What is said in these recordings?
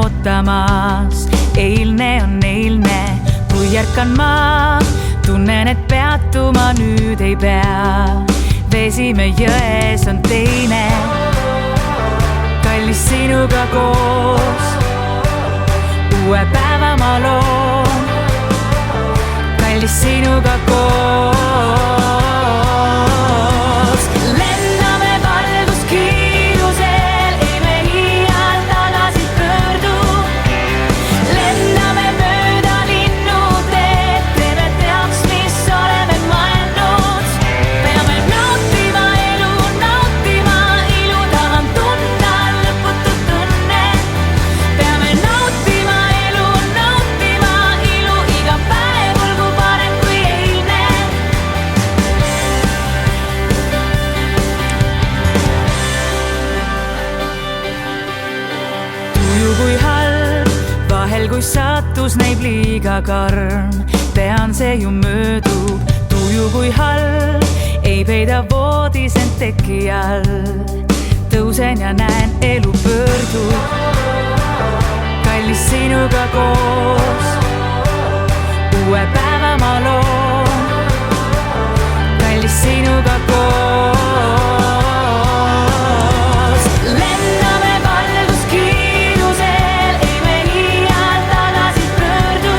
ootamas. Eilne on eilne, kui ärkan ma, tunnen, et peatuma nüüd ei pea. Vesi me jões on teine, kallis sinuga koos. Uue päeva ma loon, kallis sinuga koos. Lenname valguskiirusel, ei me iial tagasi pöördu. Lenname mööda linnuteed, teeme teaks, mis oleme mõelnud. Peame nautima elu, tahan tunda lõputut tunne. Peame nautima elu, iga päev olgu parem kui eilne. Tuju kui halb, vahel kui saatus näib liiga karm. Tean, see ju möödub, tuju kui halb, ei peida voodis end teki all. Tõusen ja näen, elu pöördub, kallis sinuga koos. Uue päeva ma loon, kallis sinuga koos. Lenname valguskiirusel, ei me iial tagasi pöördu.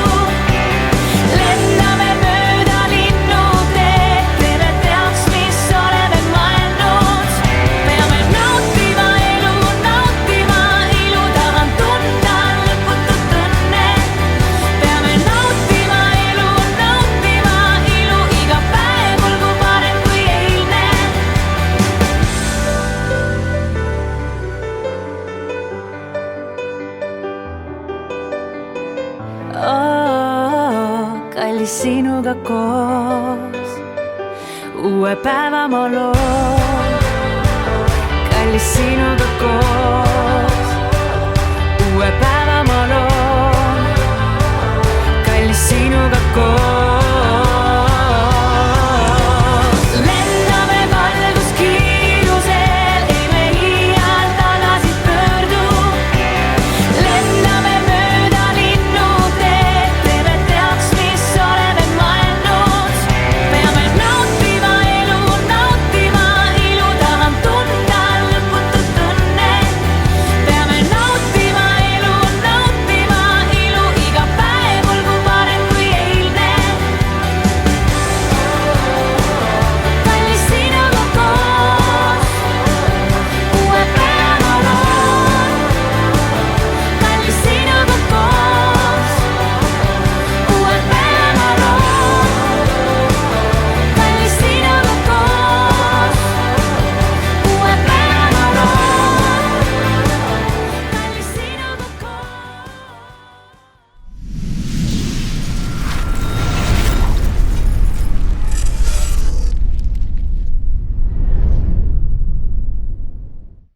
Lenname mööda linnuteed, teeme teaks, mis oleme mõelnud. Peame nautima elu, tahan tunda lõputut tunne. Peame nautima elu, iga päev olgu parem kui eilne. Kallis sinuga koos, uue päeva ma loon, kallis sinuga koos, uue päeva